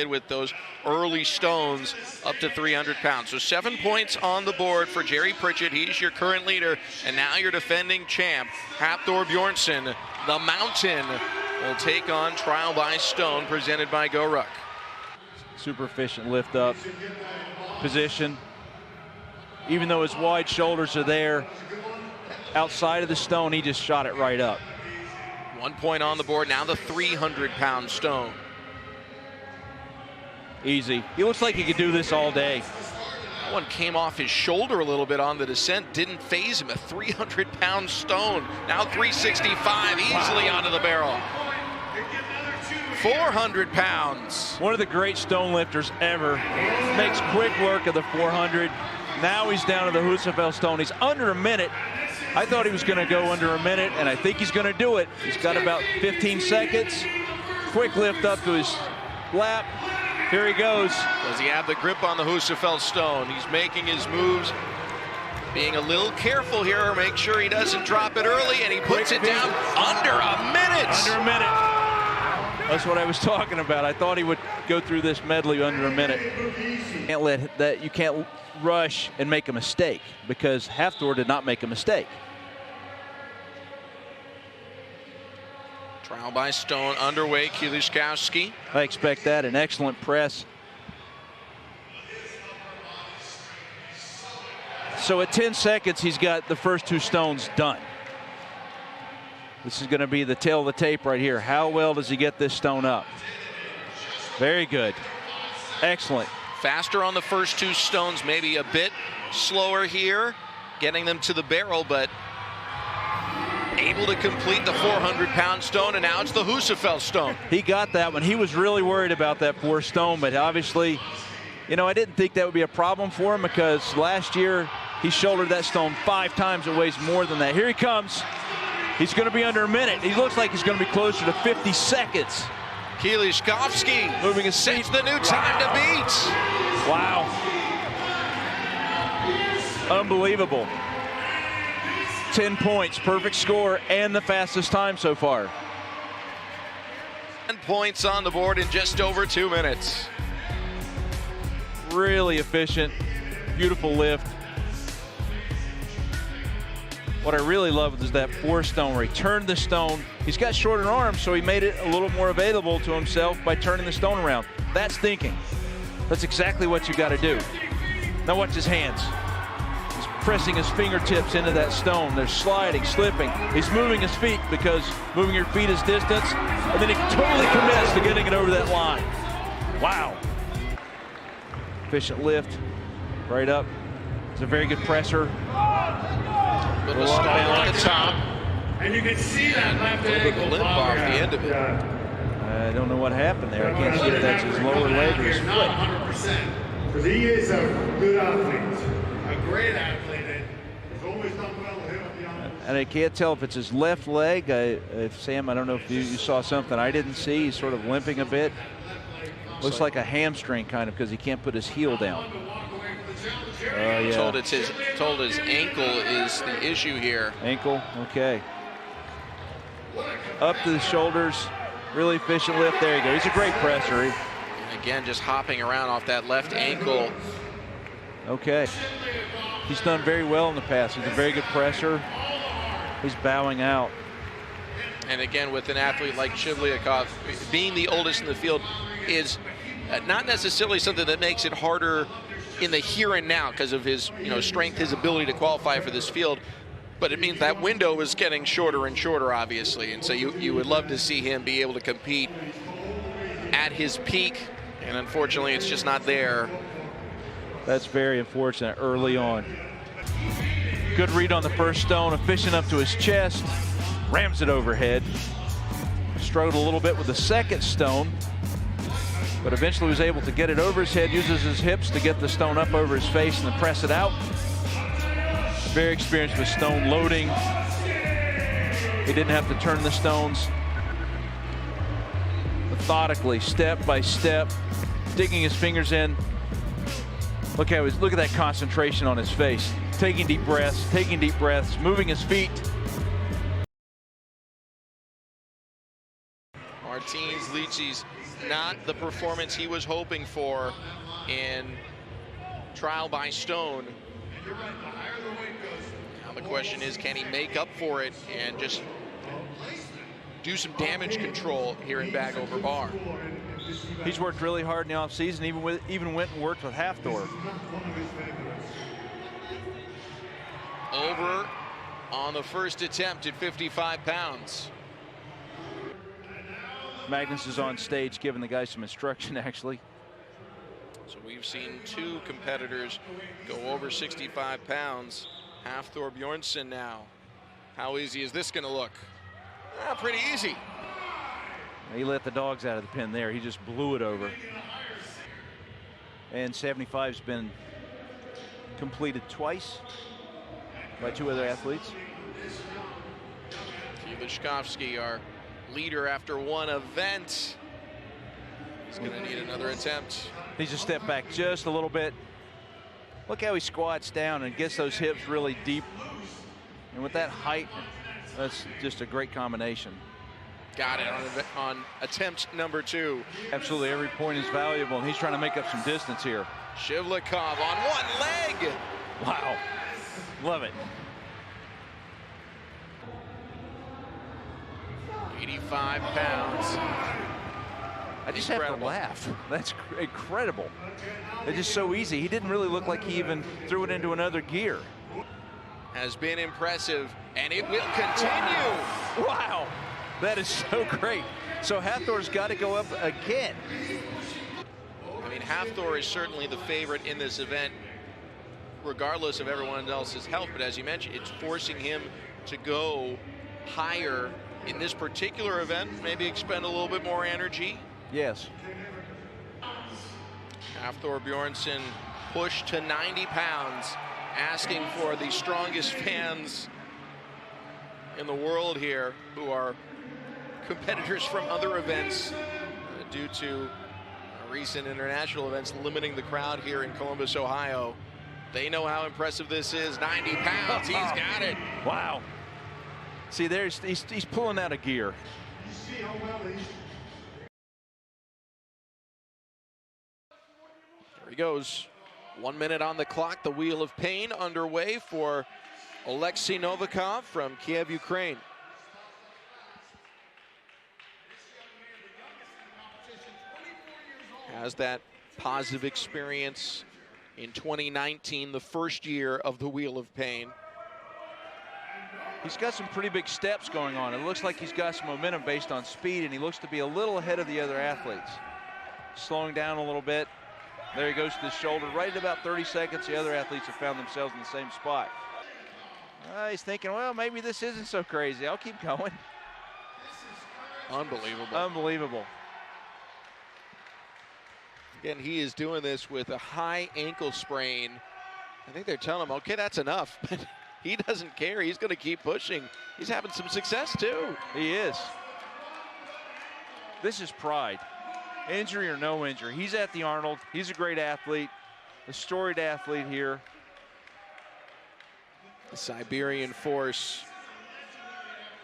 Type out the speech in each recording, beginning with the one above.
did with those early stones up to 300 pounds. So 7 points on the board for Jerry Pritchett. He's your current leader, and now your defending champ, Hafthor Bjornsson, the Mountain, will take on Trial by Stone, presented by ROGUE. Super efficient lift up position. Even though his wide shoulders are there, outside of the stone, he just shot it right up. 1 point on the board, now the 300-pound stone. Easy. He looks like he could do this all day. That one came off his shoulder a little bit on the descent, didn't phase him. A 300-pound stone, now 365, easily onto the barrel. 400 pounds. One of the great stone lifters ever. Makes quick work of the 400. Now he's down to the Husafell stone. He's under a minute. I thought he was going to go under a minute, and I think he's going to do it. He's got about 15 seconds. Quick lift up to his lap. Here he goes. Does he have the grip on the Husafell stone? He's making his moves, being a little careful here. Make sure he doesn't drop it early, and he puts it down under a minute. Under a minute. That's what I was talking about. I thought he would go through this medley under a minute. You can't rush and make a mistake, because Hafthor did not make a mistake. Trial by Stone underway. Kieliszkowski. I expect that. An excellent press. So at 10 seconds, he's got the first 2 stones done. This is going to be the tail of the tape right here. How well does he get this stone up? Very good. Excellent. Faster on the first 2 stones, maybe a bit slower here, getting them to the barrel, but able to complete the 400-pound stone, and now it's the Husafell stone. He got that one. He was really worried about that 4th stone, but obviously, you know, I didn't think that would be a problem for him, because last year he shouldered that stone 5 times. It weighs more than that. Here he comes. He's going to be under a minute. He looks like he's going to be closer to 50 seconds. Kieliszkowski moving his sets feet. the new time to beat. Wow. Unbelievable. 10 points, perfect score, and the fastest time so far. 10 points on the board in just over 2 minutes. Really efficient, beautiful lift. What I really love is that 4th stone where he turned the stone. He's got shorter arms, so he made it a little more available to himself by turning the stone around. That's thinking. That's exactly what you got to do. Now watch his hands. He's pressing his fingertips into that stone. They're sliding, slipping. He's moving his feet, because moving your feet is distance, and then he totally commits to getting it over that line. Wow. Efficient lift, right up. It's a very good presser. Little stone at the top. And you can see that left ankle limp off the end of it. I don't know what happened there. I can't see if that's his lower leg or his foot. Not 100%. Because he is a good athlete, a great athlete. He's always done well with him at the Arnold. And I can't tell if it's his left leg. Sam, I don't know if you saw something I didn't see. He's sort of limping a bit. Looks like a hamstring kind of, because he can't put his heel down. Yeah. Told his ankle is the issue here. Ankle, okay. Up to the shoulders, really efficient lift. There you go. He's a great presser. And again, just hopping around off that left ankle. Okay. He's done very well in the past. He's a very good presser. He's bowing out. And again, with an athlete like Kieliszkowski, being the oldest in the field is not necessarily something that makes it harder in the here and now, because of his strength, his ability to qualify for this field, but it means that window is getting shorter and shorter, obviously, and so you would love to see him be able to compete at his peak, and unfortunately it's just not there. That's very unfortunate early on. Good read on the first stone, efficient up to his chest, rams it overhead. Struggled a little bit with the second stone, but eventually was able to get it over his head, uses his hips to get the stone up over his face and then press it out. Very experienced with stone loading. He didn't have to turn the stones. Methodically, step by step, digging his fingers in. Look at that concentration on his face. Taking deep breaths, moving his feet. Martins Licis not the performance he was hoping for in trial by stone. Now the question is, can he make up for it and just do some damage control here in bag over bar? He's worked really hard in the offseason, even went and worked with Hafthor. Over on the first attempt at 55 pounds. Magnus is on stage giving the guy some instruction, actually. So we've seen two competitors go over 65 pounds. Hafthor Bjornsson now. How easy is this going to look? Pretty easy. He let the dogs out of the pen there. He just blew it over. And 75's been completed twice by two other athletes. Kieliszkowski, our leader after one event. He's going to need another attempt. Needs to step back just a little bit. Look how he squats down and gets those hips really deep. And with that height, that's just a great combination. Got it on attempt number 2. Absolutely, every point is valuable, and he's trying to make up some distance here. Kieliszkowski on one leg. Wow, love it. 85 pounds. I just have to laugh. That's incredible. It's just so easy. He didn't really look like he even threw it into another gear. Has been impressive, and it will continue. Wow, that is so great. So Hafthor's got to go up again. I mean, Hafthor is certainly the favorite in this event, regardless of everyone else's health. But as you mentioned, it's forcing him to go higher in this particular event, maybe expend a little bit more energy. Yes. Hafthor Bjornsson pushed to 90 pounds, asking for the strongest fans in the world here, who are competitors from other events due to recent international events limiting the crowd here in Columbus, Ohio. They know how impressive this is. 90 pounds, he's got it. Wow. See, there's he's pulling out a gear. There he goes. 1 minute on the clock. The Wheel of Pain underway for Alexei Novikov from Kiev, Ukraine. Has that positive experience in 2019, the first year of the Wheel of Pain. He's got some pretty big steps going on. It looks like he's got some momentum based on speed, and he looks to be a little ahead of the other athletes. Slowing down a little bit. There he goes to the shoulder. Right at about 30 seconds, the other athletes have found themselves in the same spot. He's thinking, well, maybe this isn't so crazy. I'll keep going. Unbelievable. Unbelievable. Again, he is doing this with a high ankle sprain. I think they're telling him, okay, that's enough. But he doesn't care. He's going to keep pushing. He's having some success, too. He is. This is pride. Injury or no injury. He's at the Arnold. He's a great athlete, a storied athlete here. The Siberian force.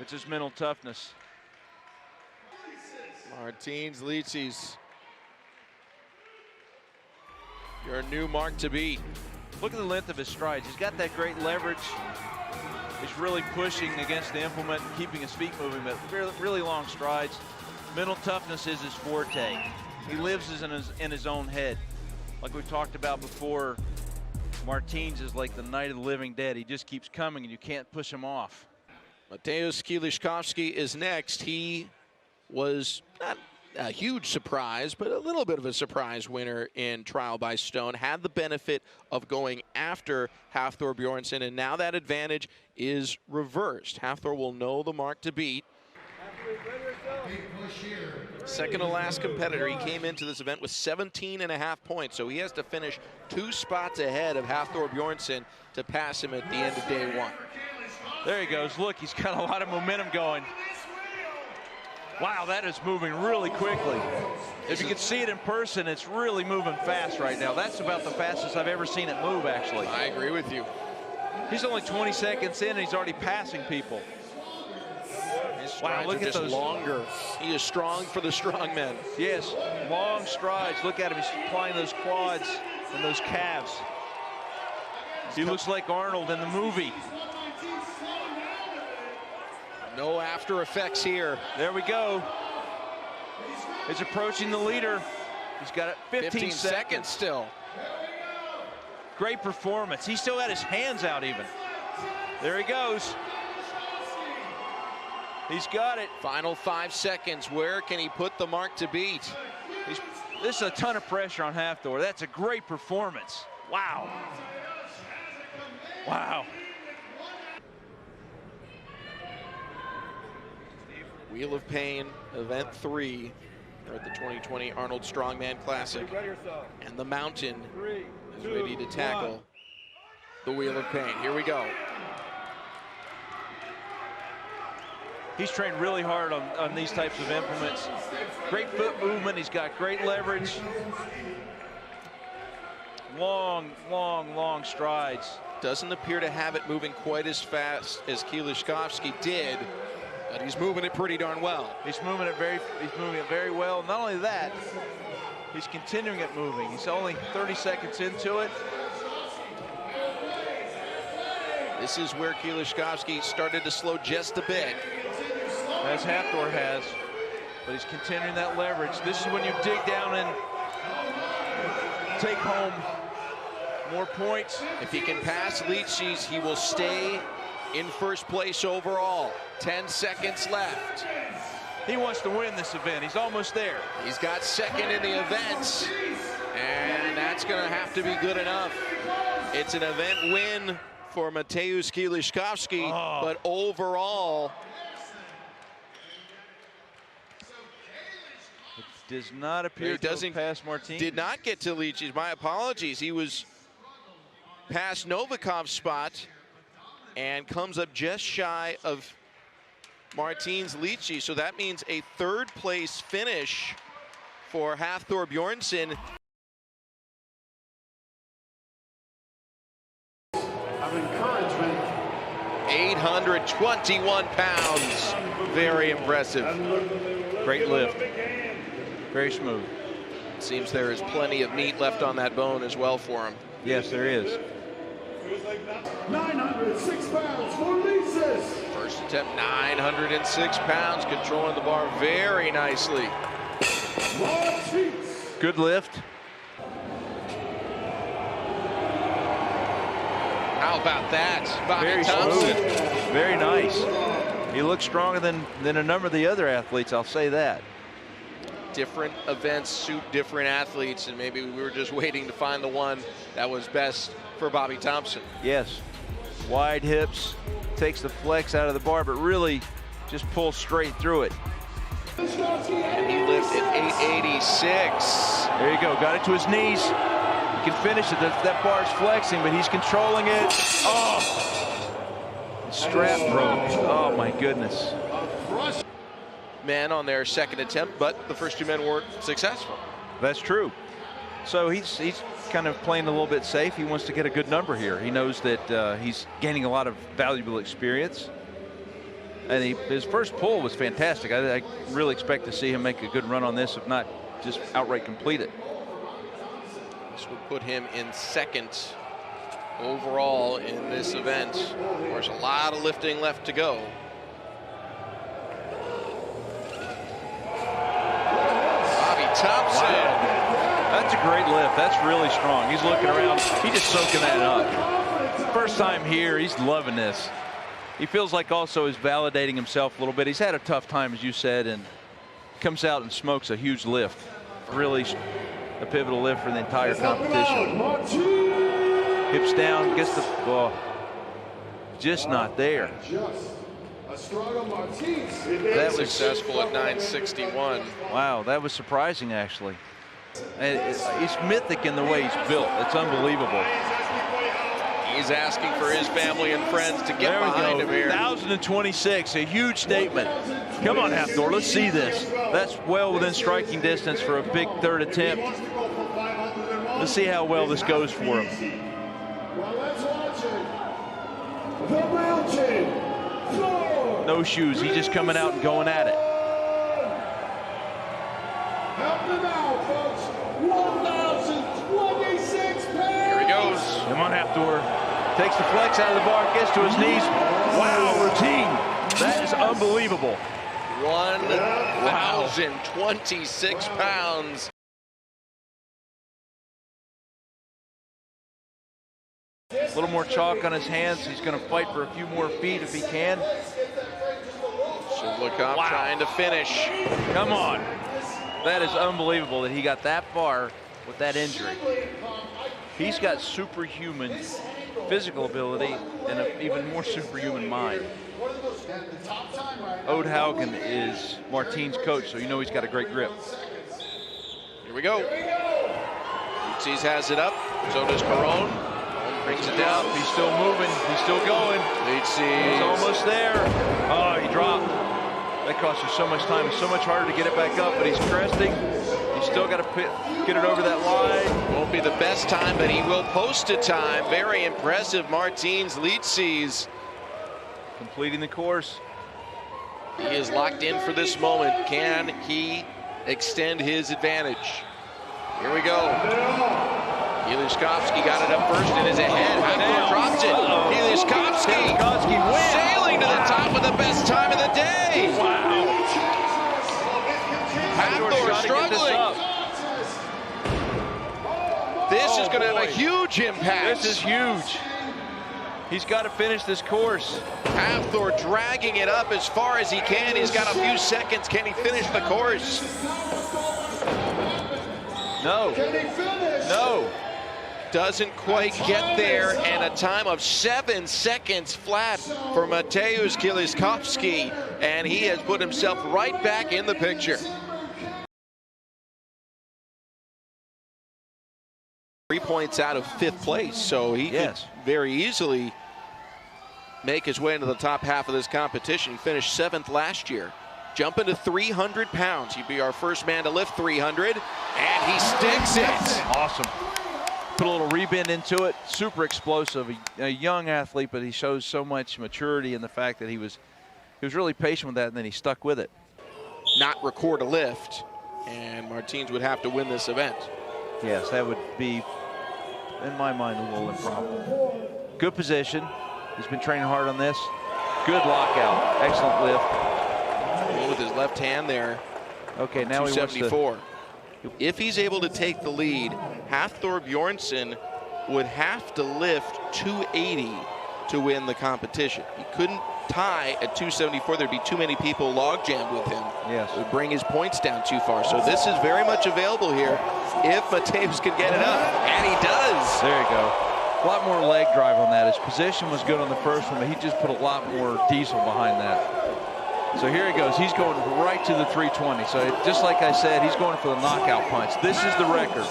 It's his mental toughness. Martins Licis. Your new mark to beat. Look at the length of his strides. He's got that great leverage. He's really pushing against the implement and keeping his feet moving, but really long strides. Mental toughness is his forte. He lives in his own head. Like we talked about before, Martins is like the night of the living dead. He just keeps coming and you can't push him off. Mateusz Kieliszkowski is next. He was not a huge surprise, but a little bit of a surprise winner in trial by stone. Had the benefit of going after Hafthor Bjornsson, and now that advantage is reversed. Hafthor will know the mark to beat. Second to last competitor. He came into this event with 17.5 points, so he has to finish 2 spots ahead of Hafthor Bjornsson to pass him at the end of day 1. There he goes. Look, he's got a lot of momentum going. Wow, that is moving really quickly. If you can see it in person, it's really moving fast right now. That's about the fastest I've ever seen it move, actually. I agree with you. He's only 20 seconds in and he's already passing people. His Wow, look at those. Longer. He is strong for the strong men. Yes, long strides. Look at him. He's applying those quads and those calves. He looks like Arnold in the movie. No after effects here. There we go. He's approaching the leader. He's got 15 seconds still. Great performance. He still had his hands out even. There he goes. He's got it. Final 5 seconds. Where can he put the mark to beat? This is a ton of pressure on Hafthor. That's a great performance. Wow. Wow. Wheel of Pain, event 3 at the 2020 Arnold Strongman Classic. And the mountain is ready to tackle the Wheel of Pain. Here we go. He's trained really hard on these types of implements. Great foot movement. He's got great leverage. Long, long, long strides. Doesn't appear to have it moving quite as fast as Kieliszkowski did, but he's moving it pretty darn well. He's moving it very well. Not only that, he's continuing it moving. He's only 30 seconds into it. This is where Kieliszkowski started to slow just a bit. As Hafthor has, but he's continuing that leverage. This is when you dig down and take home more points. If he can pass Leachy's, he will stay in first place overall. 10 seconds left. He wants to win this event. He's almost there. He's got second in the event, and that's going to have to be good enough. It's an event win for Mateusz Kieliszkowski, but overall, it does not appear to have passed Martin. Did not get to Leachy's. My apologies. He was past Novikov's spot and comes up just shy of Martin's Leachy. So that means a third place finish for Hafthor Bjornsson. Of encouragement. 821 pounds. Very impressive. Great lift. Very smooth. Seems there is plenty of meat left on that bone as well for him. Yes, there is. 906 pounds for Lisa's. First attempt, 906 pounds, controlling the bar very nicely. Good lift. How about that? Bobby Very Thompson. smooth. Very nice. He looks stronger than a number of the other athletes, I'll say that. Different events suit different athletes, and maybe we were just waiting to find the one that was best for Bobby Thompson. Yes. Wide hips, takes the flex out of the bar, but really just pulls straight through it. And he lifted 886. There you go, got it to his knees. He can finish it. That bar's flexing, but he's controlling it. Oh! The strap broke. Oh my goodness. Men on their second attempt, but the first two men weren't successful. That's true. So he's kind of playing a little bit safe. He wants to get a good number here. He knows that he's gaining a lot of valuable experience. And his first pull was fantastic. I really expect to see him make a good run on this, if not just outright complete it. This would put him in second overall in this event. There's a lot of lifting left to go. Bobby Thompson. Wow. That's a great lift. That's really strong. He's looking around. He's just soaking that up. First time here, he's loving this. He feels like also is validating himself a little bit. He's had a tough time, as you said, and comes out and smokes a huge lift. Really a pivotal lift for the entire competition. Hips down, gets the ball. Just not there. That was successful at 961. Wow, that was surprising, actually. And he's mythic in the way he's built. It's unbelievable. He's asking for his family and friends to get behind him here. 1,026, a huge statement. Come on, Hafthor, let's see this. That's well within striking distance for a big third attempt. Let's see how well this goes for him. Well, let's watch it. The mountain. No no shoes. He's just coming out and going at it. Help him out, folks. 1,026 pounds. Here he goes. Come on, Hafthor. Takes the flex out of the bar, gets to his knees. Wow, routine. That is unbelievable. 1,026 pounds. A little more chalk on his hands. He's going to fight for a few more feet if he can. Kieliszkowski trying to finish. Come on. That is unbelievable that he got that far with that injury. He's got superhuman physical ability and an even more superhuman mind. Ode Haugen is Martin's coach, so you know he's got a great grip. Here we go. Leetsies has it up. So does Perron. Brings it down. He's still moving. He's still going. Leetsies. He's almost there. Oh, he dropped. That costs you so much time. It's so much harder to get it back up, but he's cresting. He's still got to get it over that line. Won't be the best time, but he will post a time. Very impressive. Martins Leetsies completing the course. He is locked in for this moment. Can he extend his advantage? Here we go. Kieliszkowski got it up first and is ahead. Hafthor drops it. Kieliszkowski wins. Sailing to the top with the best time of the day. Wow. Hafthor struggling. This is going to have a huge impact. This is huge. He's got to finish this course. Hafthor dragging it up as far as he can. He's got a few seconds. Can he finish the course? No. No. Doesn't quite get there, and a time of 7 seconds flat for Mateusz Kieliszkowski, and he has put himself right back in the picture. 3 points out of 5th place, so he could very easily make his way into the top half of this competition. He finished 7th last year. Jumping to 300 pounds. He'd be our first man to lift 300, and he sticks it. Awesome. Put a little rebend into it. Super explosive. A young athlete, but he shows so much maturity in the fact that he was really patient with that, and then he stuck with it. Not record a lift, and Martins would have to win this event. Yes, that would be, in my mind, a little improbable. Good position. He's been training hard on this. Good lockout. Excellent lift. With his left hand there. Okay, now he wants to. 274. If he's able to take the lead, Hafthor Bjornsson would have to lift 280 to win the competition. He couldn't tie at 274. There'd be too many people log jammed with him. Yes. It would bring his points down too far. So this is very much available here if Mateusz can get it up. And he does. There you go. A lot more leg drive on that. His position was good on the first one, but he just put a lot more diesel behind that. So here he goes. He's going right to the 320. So just like I said, he's going for the knockout punch. This is the record.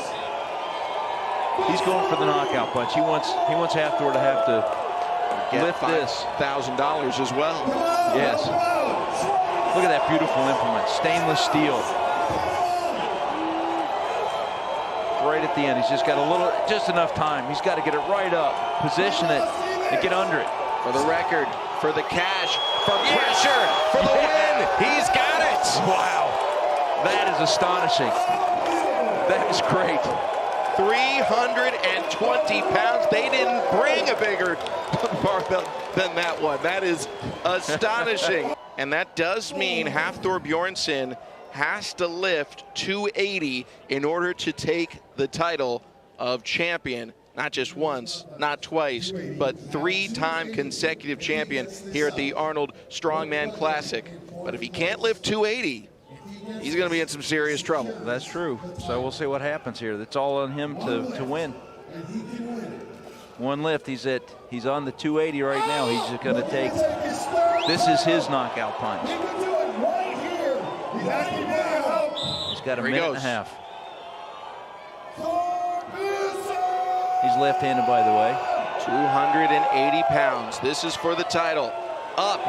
He's going for the knockout punch. He wants Hafthor to have to lift this. $1,000 as well. Yes. Look at that beautiful implement. Stainless steel. Right at the end. He's just got just enough time. He's got to get it right up, position it, and get under it. For the record, for the cash, for pressure, for the win. He's got it. Wow. That is astonishing. That is great. 320 pounds. They didn't bring a bigger barbell than that one. That is astonishing. And that does mean Hafthor Bjornsson has to lift 280 in order to take the title of champion. Not just once, not twice, but 3-time consecutive champion here at the Arnold Strongman Classic. But if he can't lift 280, he's going to be in some serious trouble. That's true. So we'll see what happens here. It's all on him to win. One lift. He's on the 280 right now. He's just going to take. This is his knockout punch. He's got a minute and a half. He's left-handed, by the way. 280 pounds. This is for the title. Up.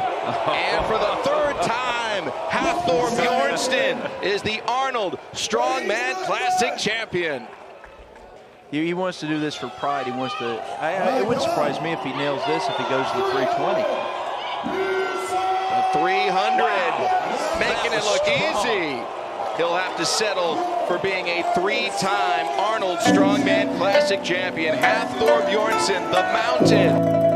And for the 3rd time, Hafthor Bjornsson is the Arnold Strongman Classic champion. He wants to do this for pride. He wants to. It wouldn't surprise me if he nails this if he goes to the 320. The 300, making it look easy. He'll have to settle for being a 3-time Arnold Strongman Classic champion, Hafthor Bjornsson, the Mountain.